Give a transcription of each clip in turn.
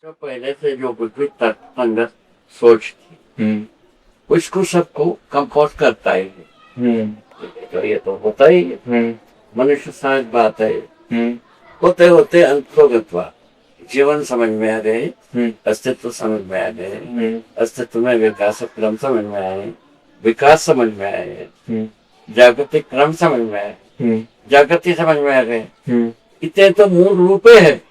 जो पहले से जो कुछ भी अंदर सोच थी उसको सबको कंपोज करता है। तो ये तो होता ही है। मनुष्य सहज बात है। होते होते अंतोगत्वा जीवन समझ में आ गए, अस्तित्व समझ में आ गए, अस्तित्व में विकास क्रम समझ में आए, विकास समझ में आए, जागतिक क्रम समझ में आए, जागतिक समझ में आ गए। इतने तो मूल रूपे है।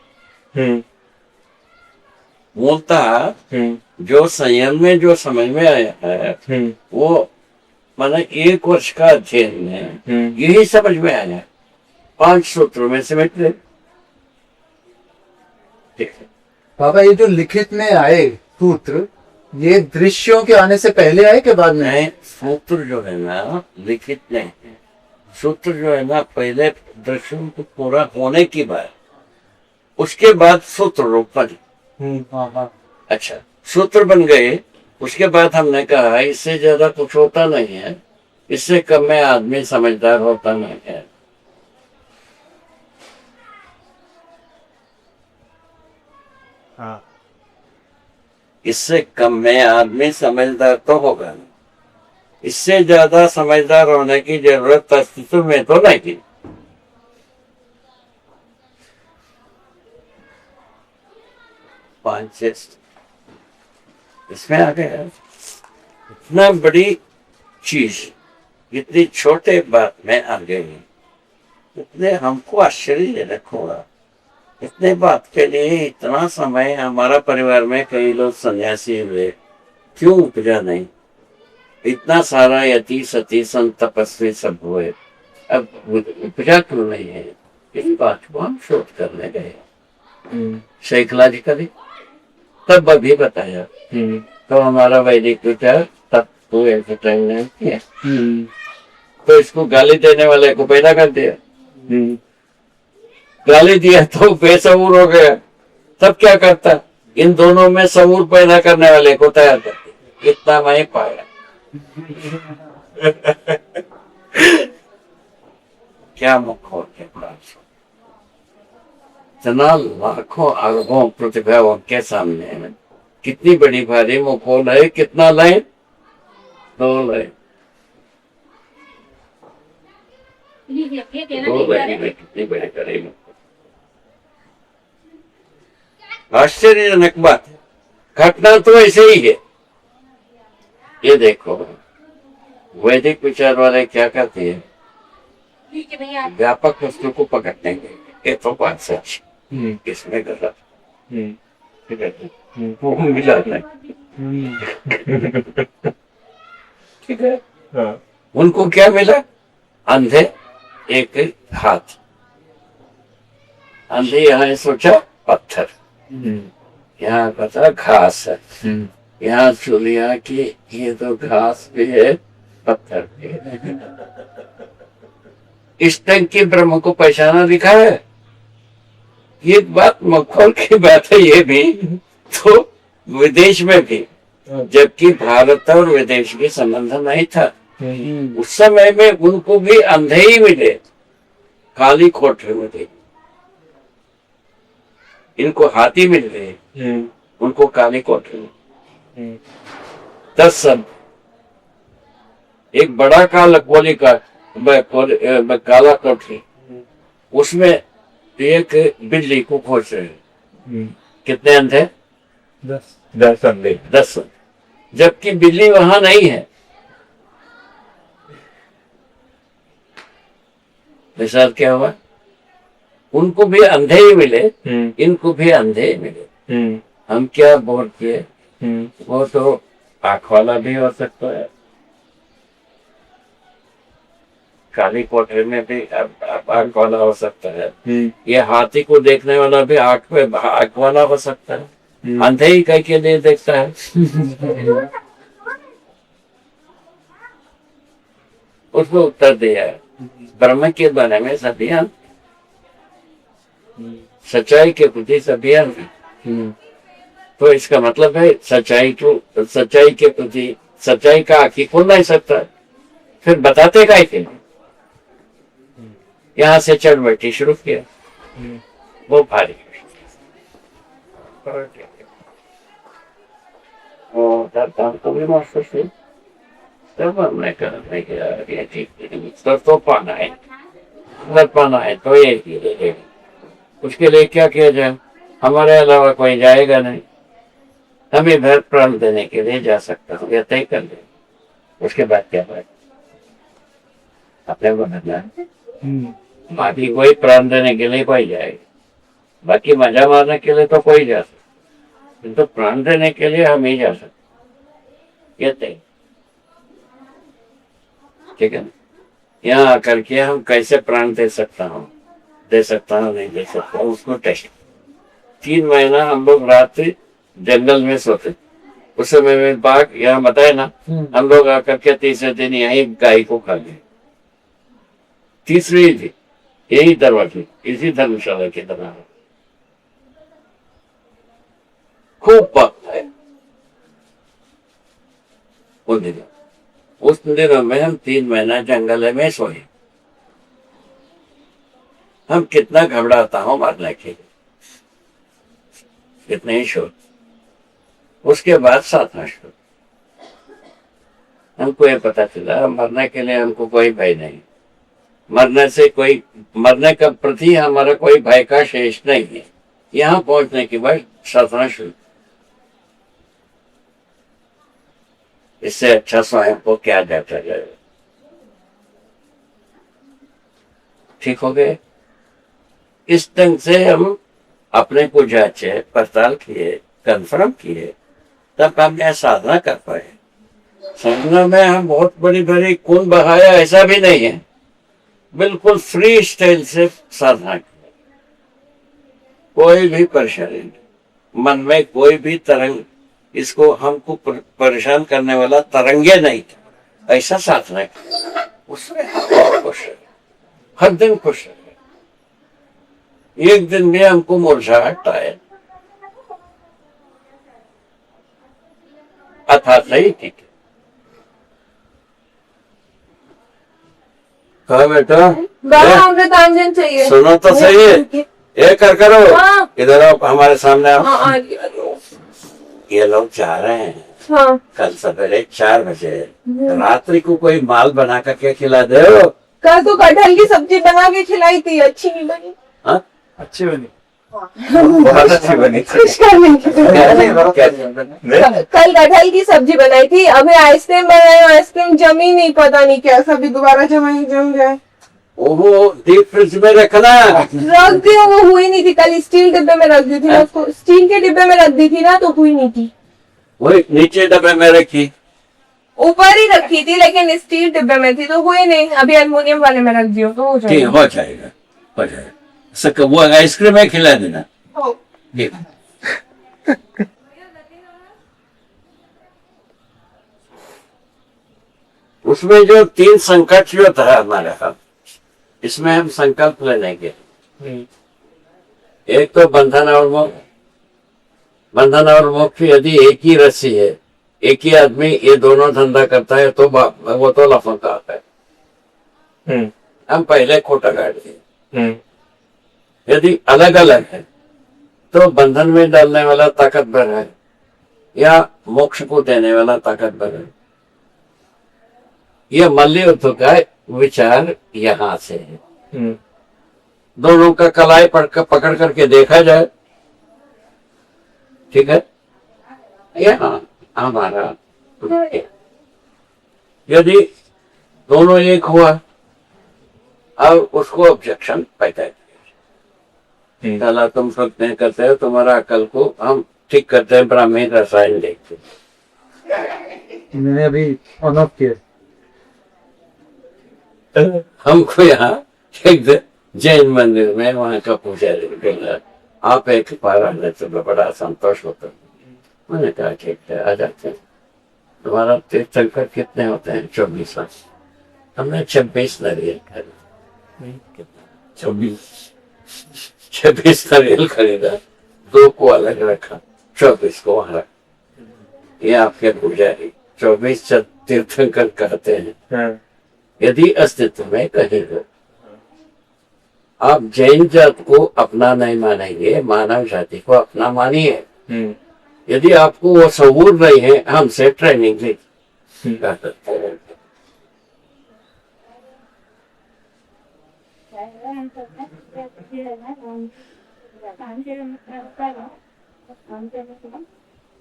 मूलतः जो संयम में जो समझ में आया है वो माना 1 वर्ष का अध्ययन में यही समझ में आया। 5 सूत्रों में समेट ले। बाबा ये जो लिखित में आए सूत्र ये दृश्यों के आने से पहले आए के बाद में? नहीं, सूत्र जो है ना लिखित नहीं है। सूत्र जो है ना पहले दृश्यों को पूरा होने की बात, उसके बाद सूत्र रूप बने। अच्छा, सूत्र बन गए, उसके बाद हमने कहा इससे ज्यादा कुछ होता नहीं है, इससे कम में आदमी समझदार होता नहीं है। हाँ। इससे कम में आदमी समझदार तो होगा नहीं, इससे ज्यादा समझदार होने की जरूरत अस्तित्व में तो नहीं थी। इसमें आ गया इतना बड़ी चीज इतनी छोटे बात में आ गई, इतने हमको आश्चर्यजनक होगा। इतने बात के लिए इतना समय हमारा परिवार में कई लोग सन्यासी हुए, क्यों उपजा नहीं? इतना सारा यति सती संत तपस्वी सब हुए, अब उपजा क्यों नहीं है? इस बात को हम शोध करने गए साइकोलॉजिकली, तब अभी बताया। तो हमारा वैदिक विचार तब तो एंटरटेन नहीं किया, तो इसको गाली देने वाले को पैदा कर दिया। गाली दिया तो बेसबूर हो गया, तब क्या करता? इन दोनों में सबूर पैदा करने वाले को तैयार कर दिया। इतना मैं पाया। क्या मुखोर के पास इतना लाखों अरबों प्रतिभाओं के सामने कितनी बड़ी भारी मुखोल है। कितना लाइन? 2 लाइन। 2 लाइन में कितनी बड़ी कड़ी मुखोल। आश्चर्यजनक बात है, घटना तो ऐसे ही है। ये देखो वैदिक विचार वाले क्या करते हैं, व्यापक वस्तु को पकड़ने के, ये तो बात सच, इसमें गलत वो मिला नहीं। ठीक है। हाँ। उनको क्या मिला? अंधे एक हाथ, अंधे यहाँ सोचा पत्थर, यहाँ पता घास है, यहाँ चुलिया की ये तो घास भी है पत्थर भी है। इस टंग की ब्रह्म को पहचाना दिखा है। ये बात मखौल की बात है। ये भी तो विदेश में भी, जबकि भारत और विदेश के संबंध नहीं था, उस समय में उनको भी अंधे ही मिले, काली कोठरी में थे। इनको हाथी मिल गए, उनको काली कोठरी में 10 संत, एक बड़ा काला कोली का काला कोठरी, उसमें एक बिल्ली को खोज रहे। कितने अंधे? 10 अंधे। 10, जबकि बिल्ली वहां नहीं है। मिसाल क्या हुआ? उनको भी अंधे ही मिले, इनको भी अंधे ही मिले। हम क्या बोल किए? वो तो आंख वाला भी हो सकता है, काली कोठरी में भी आंख वाला हो सकता है, ये हाथी को देखने वाला भी आंख वाला हो सकता है। अंधे ही कहीं के लिए देखता है। उसको उत्तर दिया ब्रह्म के बारे में सभी सच्चाई के प्रति सभी। तो इसका मतलब है सच्चाई के प्रति सच्चाई का आंखी खोल नहीं सकता, फिर बताते का के यहाँ से चढ़ बैठी शुरू किया। वो भारी था तो भी मास्टर से, तब हमने कहा नहीं कि यार ये ठीक नहीं, तो पाना है, अगर पाना है तो एक ही ले लेगा, उसके लिए क्या किया जाए, हमारे अलावा कोई जाएगा नहीं, हम इधर प्राण देने के लिए जा सकता हूँ, या तय कर ले, उसके बाद क्या बात अपने को करना है। बाकी कोई प्राण देने के लिए कोई जाएगा, बाकी मजा मारने के लिए तो कोई जा सकता, किंतु प्राण देने के लिए हम ही जा सकते, ये तय, ठीक है ना। यहाँ आकर के हम कैसे प्राण दे सकता हूँ नहीं दे सकता हूँ, उसको टेस्ट। 3 महीना हम लोग रात्रि जंगल में सोते, उस समय में बाघ, यहाँ बताए ना, हम लोग आकर के तीसरे दिन यही गाय को खा गए, तीसरी दिन यही दरवाजे, इसी धर्मशाला की तरह खूब वक्त है उन दिनों। उस दिनों में हम 3 महीना जंगल में सोए। हम कितना घबराता हूं मरने के लिए, कितने ही शोर, उसके बाद 7वां शोर हमको ये पता चला मरने के लिए हमको कोई भय नहीं, मरने का प्रति हमारा कोई भय का शेष नहीं है। यहाँ पहुंचने के बाद 7वां शोर, इससे अच्छा स्वयं को क्या जाता जाए। ठीक हो गए। इस ढंग से हम अपने को जांचे, पड़ताल किए, कंफर्म किए, तब हम यह साधना कर पाए। साधना में हम बहुत बड़ी बड़ी खून बहाया ऐसा भी नहीं है, बिल्कुल फ्री स्टाइल से साधना की, कोई भी परेशानी नहीं, मन में कोई भी तरंग, इसको हमको परेशान करने वाला तरंगे नहीं था, ऐसा साधना की। उसमें हम बहुत खुश रहे, हर दिन खुश रहे। एक दिन भी हमको मुरझाहट आए अथा सही, ठीक है। कहा बेटा, तांजन चाहिए, सुनो तो सही है, ये कर करो, इधर आओ, हमारे सामने आओ। ये लोग जा रहे हैं, हाँ। कल सवेरे 4 बजे रात्रि को कोई माल बना करके खिला दे। कल तो कटहल की सब्जी बना के खिलाई थी, अच्छी नहीं बनी। हाँ? अच्छी बनी, बहुत अच्छी बनी। कल कटहल की सब्जी बनाई थी, अभी आइसक्रीम बनाई, आइसक्रीम जमी नहीं, पता नहीं कैसा भी दोबारा जम जाए। ओहो, डीप फ्रिज में रखना, रख दी, वो हुई नहीं थी, कल स्टील डिब्बे में रख दी थी ना, उसको स्टील के डिब्बे में रख दी थी ना, तो हुई नहीं थी। वही नीचे डब्बे में रखी, ऊपर ही रखी थी, लेकिन स्टील डिब्बे में थी तो हुई नहीं। अभी एल्युमिनियम वाले में रख दियो तो हो जाएगा। हो जाएगा, हो जाएगा। वो आइसक्रीम में खिला देना। उसमें जो 3 संकट जो था हमारे साथ, इसमें हम संकल्प लेंगे। एक तो बंधन और मोक्ष। बंधन और मोक्ष यदि एक ही रस्सी है, एक ही आदमी ये दोनों धंधा करता है, तो वो तो लफंगा आता है। हम पहले खोटा गाड़ दिए। यदि अलग अलग है तो बंधन में डालने वाला ताकतवर है या मोक्ष को देने वाला ताकतवर है। यह मल्लयुद्ध का विचार यहाँ से है। दोनों का कलाई पकड़ करके देखा जाए, ठीक है। यहाँ हमारा यदि दोनों एक हुआ और उसको ऑब्जेक्शन पैदा किया, चला तुम सब नहीं करते हो, तुम्हारा अकल को हम ठीक करते हैं, ब्राह्मणी रसायन देखते। मैंने अभी ऑन ऑफ किया। हमको यहाँ एक जैन मंदिर में वहाँ का पुजारी बोला, आप एक पारायण से बड़ा संतोष होता। मैंने कहा ठीक है, आ जाते हैं। तुम्हारा तीर्थंकर कितने होते हैं? 24। हमने 26 नारियल खरीदा। 26 नारियल खरीदा, 2 को अलग रखा, 24 को वहां रखा। ये आपके पुजारी 24 तीर्थंकर कहते हैं। यदि अस्तित्व में कहेंगे, आप जैन जात को अपना नहीं मानेंगे, मानव जाति को अपना मानिए। यदि आपको वो सबूर नहीं है, हमसे ट्रेनिंग ले।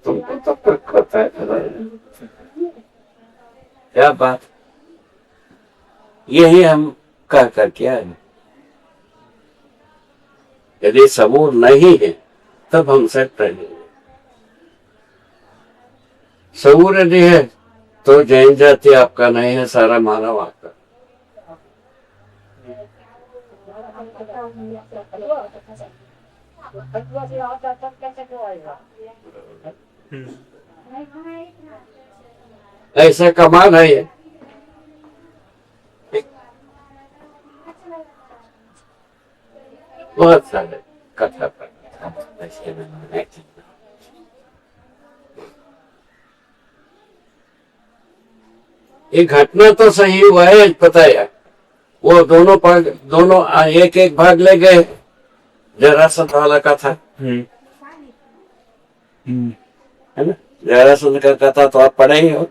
तुमको तो कुछ पता है क्या बात। यही हम कह कर क्या है, यदि सबूर नहीं है तब हमसे ट्रेनिंग। सबूर यदि है तो जैन जाति आपका नहीं है, सारा मानव आपका। ऐसा कमाल है ये। बहुत सारे कथा पर ये घटना तो सही हुआ है, पता है। वो दोनों एक एक भाग ले गए, जरासंध वाला कथा है ना। जरासंध का कथा तो आप पढ़े ही हो,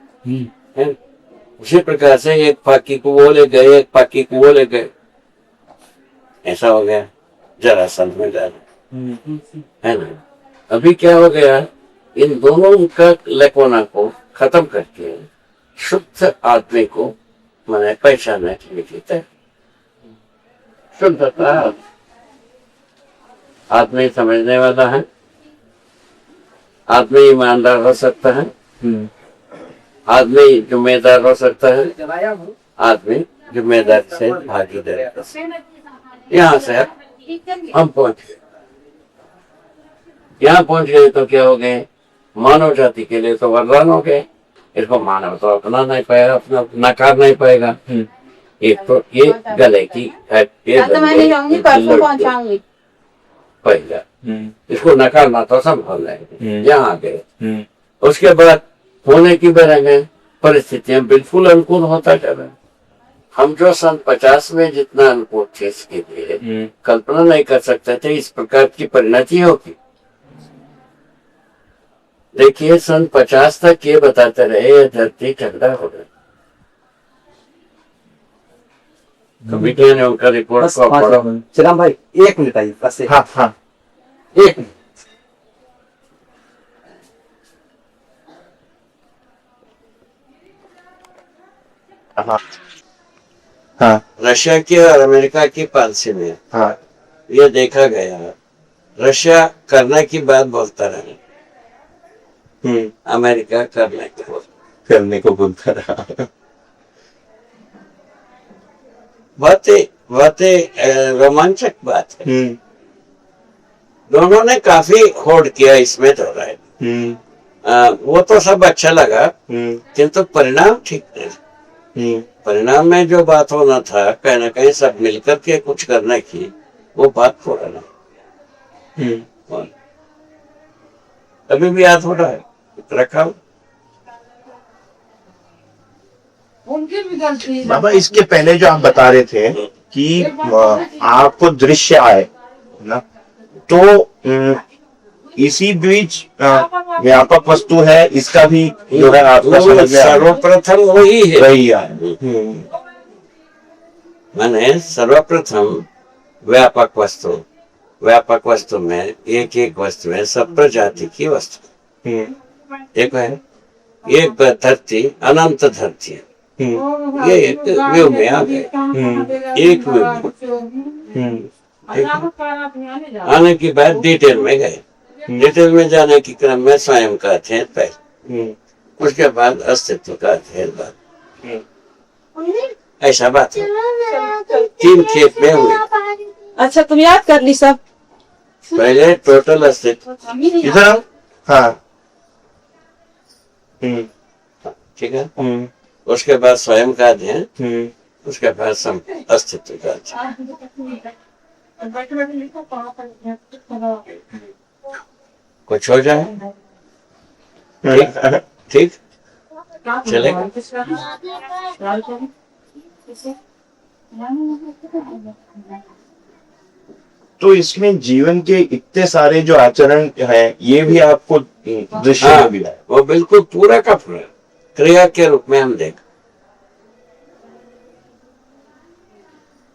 है। उसी प्रकार से एक पाकी को वो ले गए, एक पाकी को वो ले गए, ऐसा हो गया जरासंध में जाना, है ना। अभी क्या हो गया, इन दोनों का लेकोना को खत्म करके शुद्ध आदमी को मैंने पहचानने के लिए जीता है। शुद्धता आदमी समझने वाला है, आदमी ईमानदार हो सकता है, आदमी जिम्मेदार हो सकता है, आदमी जिम्मेदार से भागीदार। यहाँ से हम पहुंच गए। यहाँ पहुंच गए तो क्या हो गए, मानव जाति के लिए तो वरदान हो गए। इसको मानव तो अपना नहीं पाएगा, अपना नकार नहीं पाएगा। एक तो ये गले की पहला, इसको नकारना तो संभव नहीं। यहाँ आ गए, उसके बाद होने की बजाय परिस्थितियां बिल्कुल अनुकूल होता चला। हम जो सन 50 में जितना अनुकूल थे इसके लिए कल्पना नहीं कर सकते थे इस प्रकार की परिणति होगी। देखिए सन 50 तक ये बताते रहे ये धरती ठंडा हो गई। कमिटियों ने उनका रिपोर्ट को पढ़ा। चिराम भाई 1 मिनट आइए बस। हाँ हाँ 1 मिनट। हाँ हाँ रशिया की और अमेरिका की पॉलिसी में हाँ ये देखा गया, रशिया करने की बात बोलता रहा, अमेरिका करने को बोलता रहा। बातें रोमांचक बात है। दोनों ने काफी होड़ किया इसमें तो रहा है। वो तो सब अच्छा लगा, किंतु परिणाम ठीक नहीं। परिणाम में जो बात होना था कहीं ना कहीं सब मिलकर के कुछ करने की, वो बात हो रहा। अभी भी याद हो रहा है रखा। बाबा इसके पहले जो आप बता रहे थे कि आपको दृश्य आए ना, तो इसी बीच व्यापक वस्तु है, इसका भी जो है आपका समझ में सर्वप्रथम वही है, वही है। मैंने सर्वप्रथम व्यापक वस्तु में एक एक वस्तु है, सब प्रजाति की वस्तु एक है। एक धरती अनंत धरती है, ये एक व्यू में आ गए। एक व्यू आने के बाद डिटेल में गए। डिटेल में जाने के क्रम में स्वयं का अध्ययन पहले, उसके बाद अस्तित्व का अध्ययन बाद, ऐसा बात है। 3 खेप में हुए। अच्छा तुम याद कर ली सब। पहले टोटल अस्तित्व, इधर हाँ ठीक है। उसके बाद स्वयं का अध्ययन, उसके बाद अस्तित्व का अध्ययन। कुछ हो जाए ठीक ठीक चलेगा। तो इसमें जीवन के इतने सारे जो आचरण हैं ये भी आपको दृश्य हाँ, में मिला है। वो बिल्कुल पूरा का पूरा क्रिया के रूप में हम देख।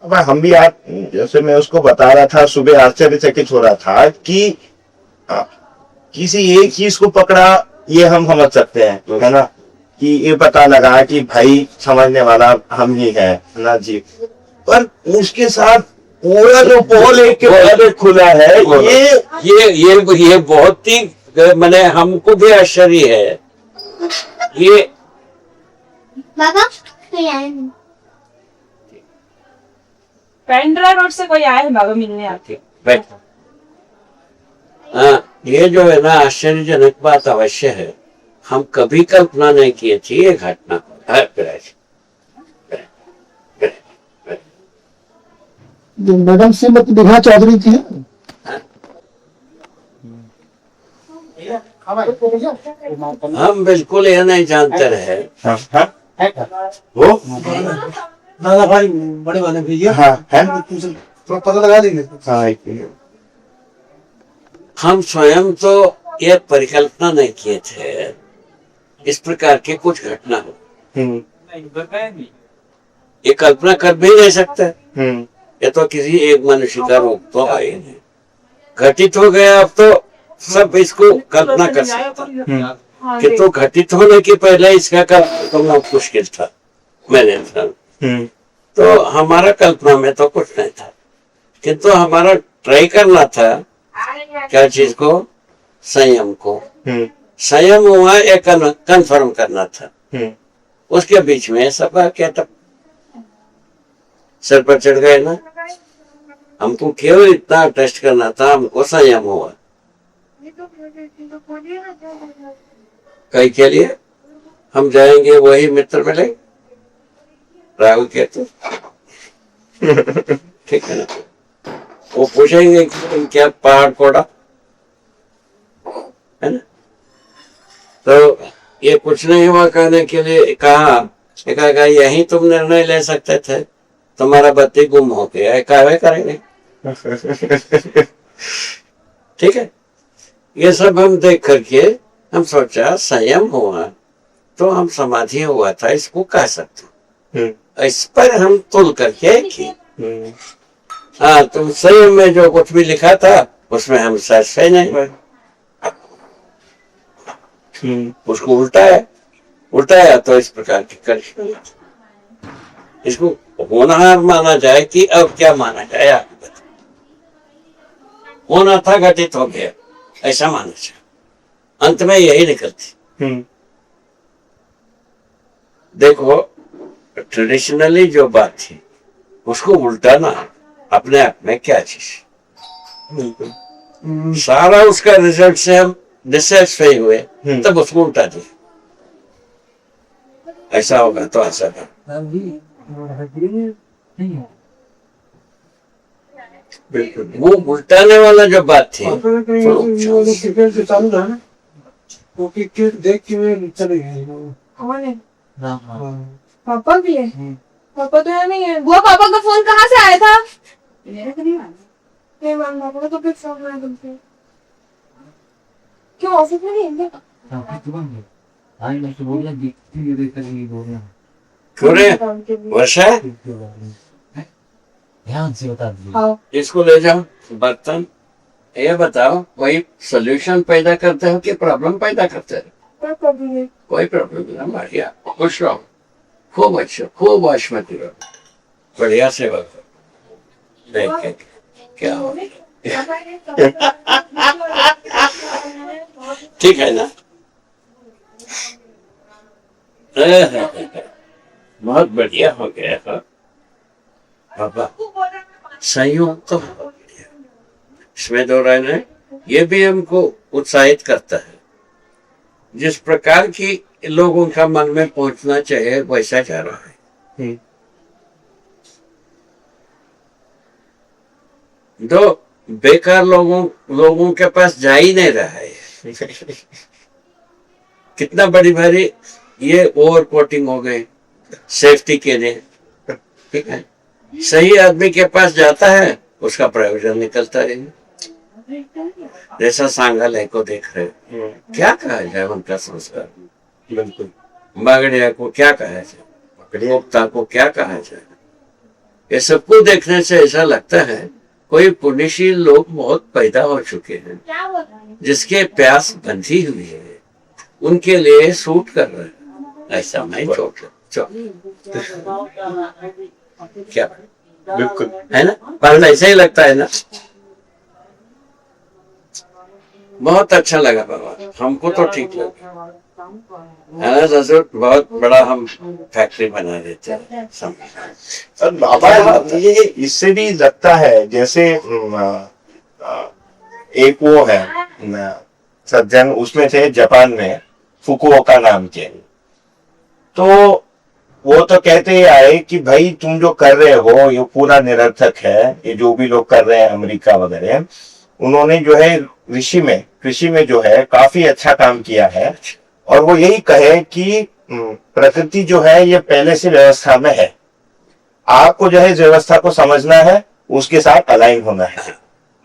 अब हम भी आप जैसे मैं उसको बता रहा था सुबह आश्चर्यचकित हो रहा था कि किसी एक चीज को पकड़ा ये हम समझ सकते हैं है ना कि ये पता लगा कि भाई समझने वाला हम ही है ना जी, पर उसके साथ पूरा जो पोल एक के बाद एक खुला है ये बहुत ही मैंने हमको भी आश्चर्य है ये। बाबा कोई आए हैं। पेंड्रा रोड से कोई आए हैं बाबा मिलने आते। बैठो। हाँ, ये जो है ना आश्चर्यजनक बात अवश्य है, हम कभी कल्पना नहीं किए थी ये घटना मैडम श्रीमती बिघा चौधरी थी। हम बिल्कुल ये नहीं जानते रहे। वो दादा भाई बड़े वाले भैया हाँ है तो पता लगा देंगे। हाँ एक मिनट। हम स्वयं तो ये परिकल्पना नहीं किए थे इस प्रकार की कुछ घटना हो। ये कल्पना कर भी नहीं सकते। ये तो किसी एक मनुष्य का रूप तो है ही नहीं, घटित हो गया। अब तो सब इसको कल्पना कर सकता कि तो घटित होने के पहले इसका कल्पना करना मुश्किल था मैंने था। तो हमारा कल्पना में तो कुछ नहीं था, किंतु हमारा ट्राई करना था क्या चीज को, संयम को। संयम हुआ एक कंफर्म करना था। उसके बीच में सब क्या तब सर पर चढ़ गए ना। हमको केवल इतना टेस्ट करना था, हमको संयम हुआ। कई के लिए हम जाएंगे वही मित्र मिले राहुल केतु ठीक है ना। वो पूछेंगे कि क्या पहाड़ कोड़ा है ना। तो ये कुछ नहीं हुआ कहने के लिए कहा यही तुम निर्णय ले सकते थे, तुम्हारा बत्ती गुम हो गया है, कार्रवाई करेंगे। ठीक है, ये सब हम देख करके हम सोचा संयम हुआ तो हम समाधि हुआ था इसको कह सकते। इस पर हम तुल करके की। हाँ, तो संयम में जो कुछ भी लिखा था उसमें हम सही नहीं, उसको उल्टाया तो इस प्रकार की कर इसको होनहार माना जाए कि अब क्या माना जाए। आप होना था घटित हो गया ऐसा माना जाए, अंत में यही निकलती। देखो ट्रेडिशनली जो बात थी उसको उल्टाना अपने आप में क्या चीज, सारा उसका रिजल्ट से हम डिससेटिस्फाई हुए तब उसको उल्टा दिया। ऐसा होगा तो ऐसा था। बिल्कुल वो उल्टाने वाला जो बात थी देख के चले गए। पापा भी है? पापा तो यहाँ नहीं है। वो पापा का फोन कहाँ से आया था? नहीं मैम, पापा का तो फिर फोन आया तुमसे। क्यों ऑफिस में नहीं है क्या? क्यों रे वर्षा, ध्यान से बता दीजिए। हाँ। इसको ले जाओ बर्तन। ये बताओ कोई सोल्यूशन पैदा करते हो कि प्रॉब्लम पैदा करते हो? कोई प्रॉब्लम नहीं। कोई प्रॉब्लम नहीं। बढ़िया, खुश रहो, खूब अच्छा, खूब आशमती रहो, बढ़िया सेवा करो। देख के क्या हो ठीक है ना। बहुत बढ़िया हो गया है बाबा, संयोग तो हो गया। इसमें दो राय नहीं। ये भी हमको उत्साहित करता है, जिस प्रकार की लोगों का मन में पहुंचना चाहिए वैसा जा रहा है। दो बेकार लोगों के पास जा ही नहीं रहा है। कितना बड़ी भारी ये ओवर कोटिंग हो गई सेफ्टी के लिए। ठीक है, सही आदमी के पास जाता है उसका प्रयोजन निकलता है। जैसा सांगालय को देख रहे हो, क्या कहा जाए उनका संस्कार, बिल्कुल। बागड़िया को क्या कहा जाए, पोक्ता को क्या कहा जाए, ये सबको देखने से ऐसा लगता है कोई पुण्यशील लोग बहुत पैदा हो चुके हैं, जिसके प्यास बंधी हुई है, उनके लिए सूट कर रहे हैं। ऐसा नहीं क्या बिल्कुल है ना, पर ऐसा ही लगता है ना। बहुत अच्छा लगा बाबा, हमको तो ठीक लगा है ना ससुर, बहुत बड़ा हम फैक्ट्री बना देते हैं। और बाबा ये इससे भी लगता है जैसे एक वो है सज्जन, उसमें थे जापान में फुकुओका नाम के, तो वो तो कहते ही आए कि भाई तुम जो कर रहे हो ये पूरा निरर्थक है, ये जो भी लोग कर रहे हैं अमेरिका वगैरह, उन्होंने जो है कृषि में जो है काफी अच्छा काम किया है, और वो यही कहे कि प्रकृति जो है ये पहले से व्यवस्था में है, आपको जो है इस व्यवस्था को समझना है, उसके साथ अलाइन होना है।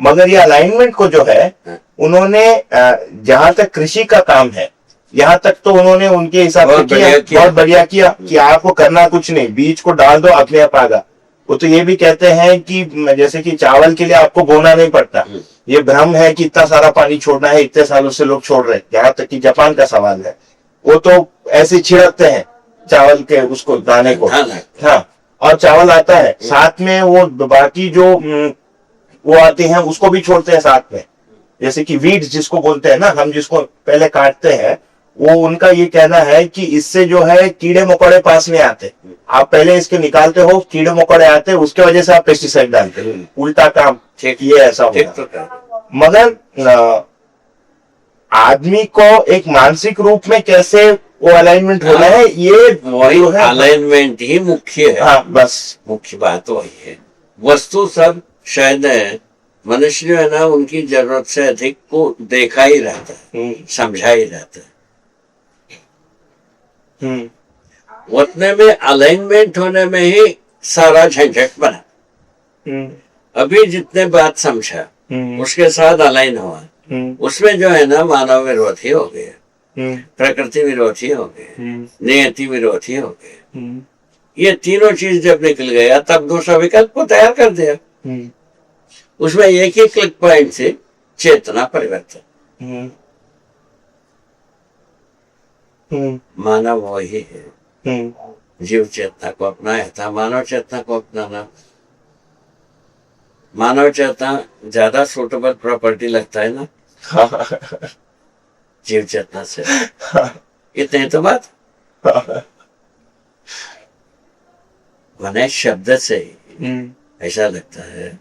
मगर ये अलाइनमेंट को जो है उन्होंने जहां तक कृषि का काम है यहाँ तक तो उन्होंने उनके हिसाब से किया, बहुत बढ़िया किया कि आपको करना कुछ नहीं, बीज को डाल दो अपने आप आगा। वो तो ये भी कहते हैं कि जैसे कि चावल के लिए आपको बोना नहीं पड़ता, ये भ्रम है कि इतना सारा पानी छोड़ना है, इतने सालों से लोग छोड़ रहे हैं। यहाँ तक कि जापान का सवाल है, वो तो ऐसे छिड़कते हैं चावल के उसको दाने को, हाँ, और चावल आता है साथ में, वो बाकी जो वो आते हैं उसको भी छोड़ते हैं साथ में, जैसे कि वीड्स जिसको बोलते हैं ना, हम जिसको पहले काटते हैं, वो उनका ये कहना है कि इससे जो है कीड़े मकोड़े पास में आते, आप पहले इसके निकालते हो, कीड़े मकोड़े आते, उसके वजह से आप पेस्टिसाइड डालते हो, उल्टा काम ये ऐसा होगा। मगर आदमी को एक मानसिक रूप में कैसे वो अलाइनमेंट होना है, ये वही अलाइनमेंट ही मुख्य है। हाँ, बस मुख्य बात वही है। वस्तु सब शायद मनुष्य जो है ना, उनकी जरूरत से अधिक को देखा ही रहता है, समझा ही रहता है। उतने में अलाइनमेंट होने में ही सारा झंझट बना। अभी जितने बात समझा उसके साथ अलाइन हुआ, उसमें जो है ना मानव विरोधी हो गए, प्रकृति विरोधी हो गए, नियति विरोधी हो गए। ये तीनों चीज जब निकल गया तब दूसरा विकल्प को तैयार कर दिया। उसमें एक ही क्लिक पॉइंट से चेतना परिवर्तन, मानव वही है, जीव चेतना को अपनाया था, मानव चेतना को अपनाना। मानव चेतना ज्यादा सूटेबल प्रॉपर्टी लगता है ना जीव चेतना से, इतने तो बात मैंने शब्द से ऐसा लगता है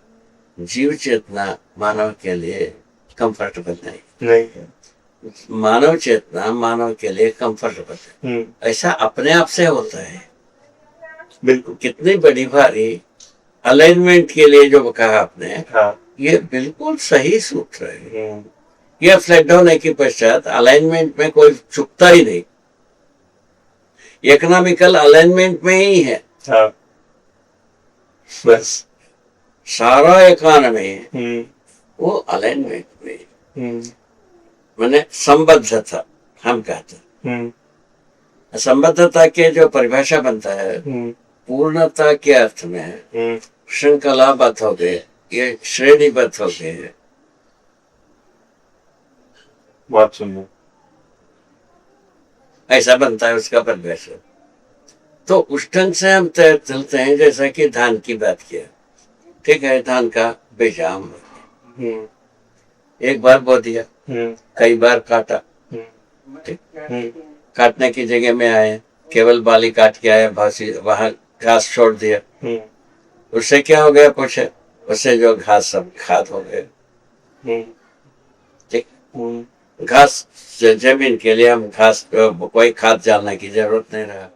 जीव चेतना मानव के लिए कंफर्टेबल नहीं है, मानव चेतना मानव के लिए कंफर्टेबल है। ऐसा अपने आप से होता है। बिल्कुल, कितनी बड़ी भारी अलाइनमेंट के लिए जो कहा आपने, हाँ, ये बिल्कुल सही सूत्र है। ये फ्लैट होने के पश्चात अलाइनमेंट में कोई चुकता ही नहीं, इकोनॉमिकल अलाइनमेंट में ही है। हाँ, बस सारा इकोनॉमी वो अलाइनमेंट में, मैंने संबद्धता हम कहते, संबद्धता के जो परिभाषा बनता है पूर्णता के अर्थ में श्रृंखलाबद्ध हो गए, ये श्रेणीबद्ध हो गए। बहुत सुंदर ऐसा बनता है उसका परिभाषा। तो उस ढंग से हम चलते हैं, जैसा कि धान की बात किया, ठीक है, धान का बेजाम एक बार बो दिया, कई बार काटा, काटने की जगह में आए, केवल बाली काट के आए, वहां घास छोड़ दिया, उससे क्या हो गया? कुछ उससे जो घास सब खाद हो गए। ठीक, घास जमीन के लिए हम घास कोई खाद डालने की जरूरत नहीं रहा।